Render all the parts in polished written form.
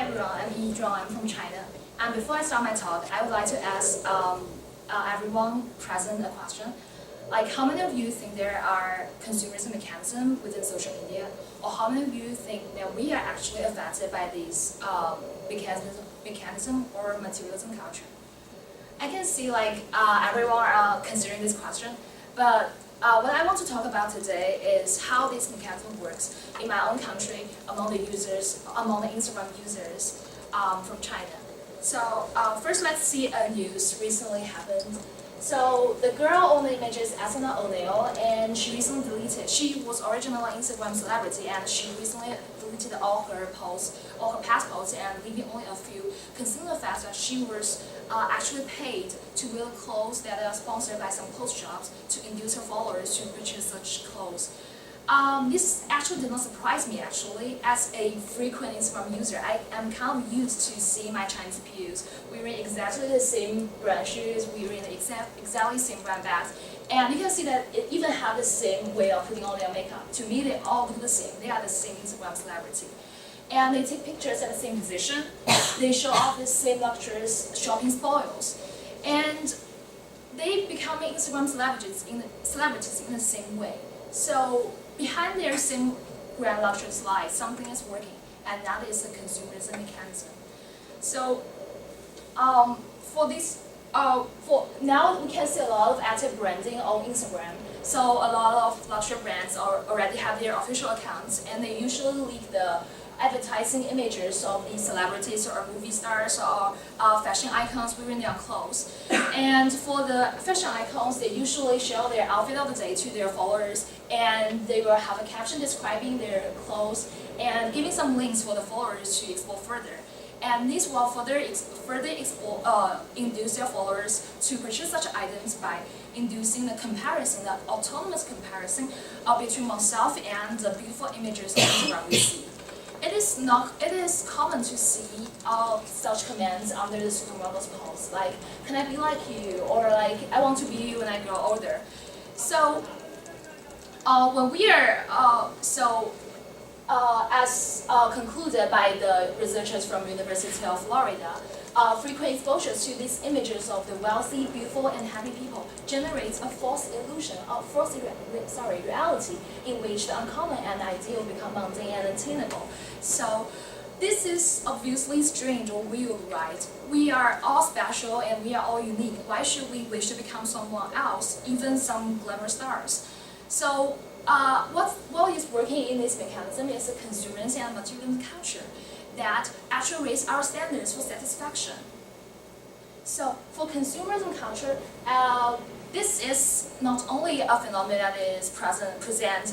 everyone, I'm Yi Zhuang, I'm from China. And before I start my talk, I would like to ask everyone present a question. Like, how many of you think there are consumerism mechanisms within social media? Or how many of you think that we are actually affected by these mechanism or materialism culture? I can see like everyone are considering this question, but what I want to talk about today is how this mechanism works in my own country among the users, among the Instagram users from China. So first, let's see a news recently happened. So the girl on the image is Asana O'Neil, and she recently deleted. She was originally an Instagram celebrity, and she recently deleted all her posts, all her past posts, and leaving only a few, considering the fact that she was actually paid to wear clothes that are sponsored by some clothes shops to induce her followers to purchase such clothes. This actually did not surprise me actually. As a frequent Instagram user, I am kind of used to seeing my Chinese peers wearing exactly the same brand shoes, wearing the exactly same brand bags. And you can see that it even have the same way of putting on their makeup. To me, they all look the same. They are the same Instagram celebrity. And they take pictures at the same position. They show off the same luxurious shopping spoils. And they become Instagram celebrities in the same way. So behind their same grand luxurious life, something is working, and that is a consumerism mechanism. So for now, we can see a lot of active branding on Instagram. So a lot of luxury brands already have their official accounts, and they usually leak the advertising images of these celebrities or movie stars or fashion icons wearing their clothes. And for the fashion icons, they usually show their outfit of the day to their followers, and they will have a caption describing their clothes and giving some links for the followers to explore further. And this will further induce their followers to purchase such items by inducing the comparison, the autonomous comparison between oneself and the beautiful images on Instagram we see. It is common to see such comments under the supermodels posts, like, can I be like you? Or like, I want to be you when I grow older. So when we are, as concluded by the researchers from University of Florida, frequent exposures to these images of the wealthy, beautiful, and happy people generates a false illusion, reality in which the uncommon and ideal become mundane and attainable. So this is obviously strange or weird, right? We are all special and we are all unique. Why should we wish to become someone else, even some glamour stars? So what is working in this mechanism is a consumerism and materialism culture that actually raise our standards for satisfaction. So for consumerism culture, this is not only a phenomenon that is present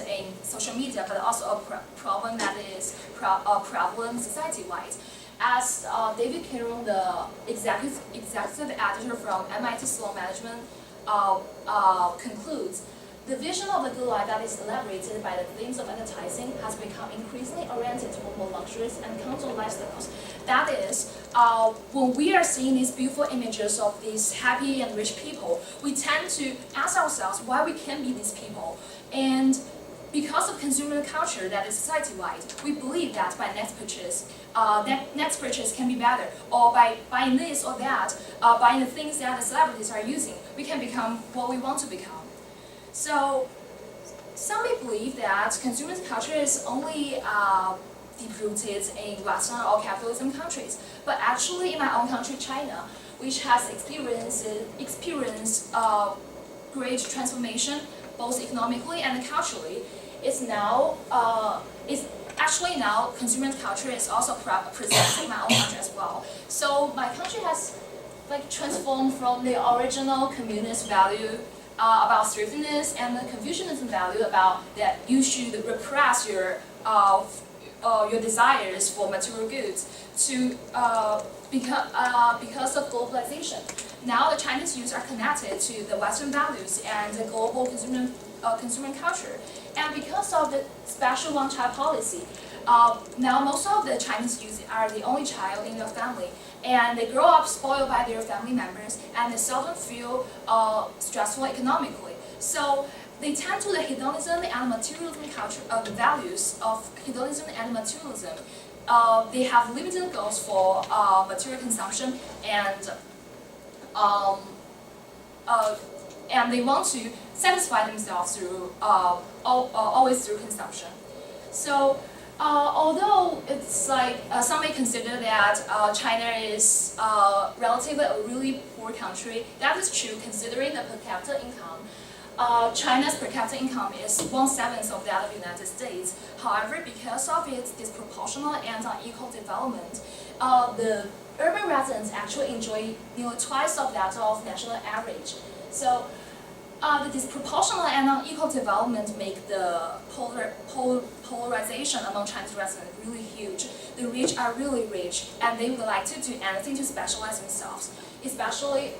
in social media, but also a problem that is prevalent society-wide. As David Cameron, the executive editor from MIT Sloan Management, concludes, the vision of the good life that is elaborated by the themes of advertising has become increasingly oriented toward more luxurious and comfortable lifestyles. That is, when we are seeing these beautiful images of these happy and rich people, we tend to ask ourselves why we can't be these people. And because of consumer culture that is society-wide, we believe that by next purchase can be better, or by buying this or that, buying the things that the celebrities are using, we can become what we want to become. So, some may believe that consumer culture is only deep-rooted in Western or capitalism countries, but actually in my own country, China, which has experienced great transformation both economically and culturally, actually now consumer culture is also present in my own country as well. So my country has transformed from the original communist value about thriftiness and the Confucianism value about that you should repress your desires for material goods to because of globalization. Now the Chinese youth are connected to the Western values and the global consumer culture, and because of the special one-child policy, now most of the Chinese youth are the only child in their family, and they grow up spoiled by their family members, and they seldom feel stressful economically. So they tend to the hedonism and materialism culture, the values of hedonism and materialism, they have limited goals for material consumption um, and they want to satisfy themselves through always through consumption. So although it's like some may consider that China is relatively a really poor country, that is true considering the per capita income. China's per capita income is 1/7 of that of the United States. However, because of its disproportional and unequal development, the urban residents actually enjoy nearly twice of that of national average. So the disproportional and unequal development make the polarization among Chinese residents really huge. The rich are really rich, and they would like to do anything to specialize themselves, especially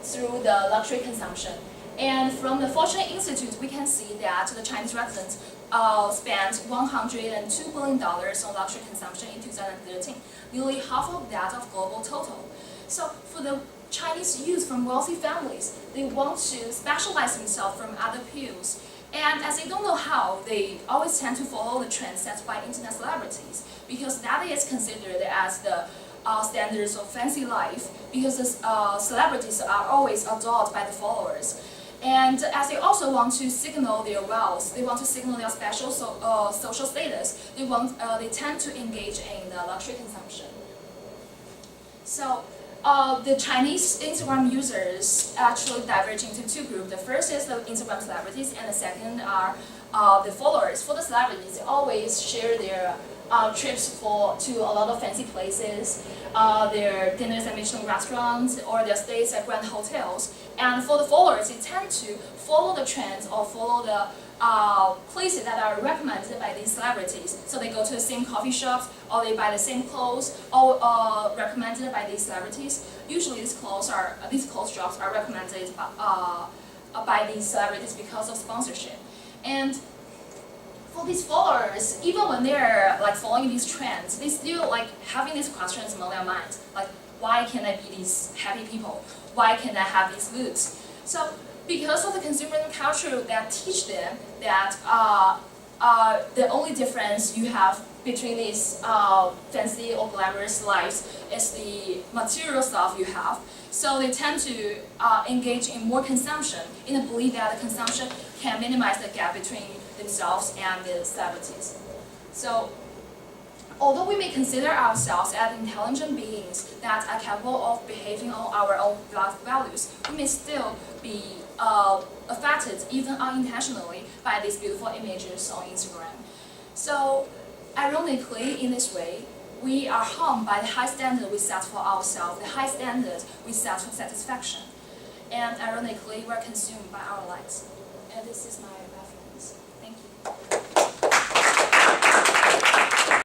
through the luxury consumption. And from the Fortune Institute, we can see that the Chinese residents spent $102 billion on luxury consumption in 2013, nearly half of that of global total. So for the Chinese youth from wealthy families, they want to specialize themselves from other peers. And as they don't know how, they always tend to follow the trends set by internet celebrities, because that is considered as the standards of fancy life, because the celebrities are always adored by the followers. And as they also want to signal their wealth, they want to signal their special social status, they tend to engage in the luxury consumption. So the Chinese Instagram users actually diverge into two groups. The first is the Instagram celebrities, and the second are the followers. For the celebrities, they always share their trips to a lot of fancy places, their dinners at Michelin restaurants, or their stays at grand hotels. And for the followers, they tend to follow the trends or follow the places that are recommended by these celebrities. So they go to the same coffee shops, or they buy the same clothes, all recommended by these celebrities. Usually these clothes shops are recommended by these celebrities because of sponsorship. And for these followers, even when they're like following these trends, they still like having these questions in their minds, like, why can't I be these happy people? Why can't I have these looks? So because of the consumer culture that teach them that the only difference you have between these fancy or glamorous lives is the material stuff you have. So they tend to engage in more consumption in the belief that the consumption can minimize the gap between themselves and the celebrities. So although we may consider ourselves as intelligent beings that are capable of behaving on our own life values, we may still be affected, even unintentionally, by these beautiful images on Instagram. So, ironically, in this way, we are harmed by the high standard we set for ourselves, the high standard we set for satisfaction. And ironically, we are consumed by our likes. And this is my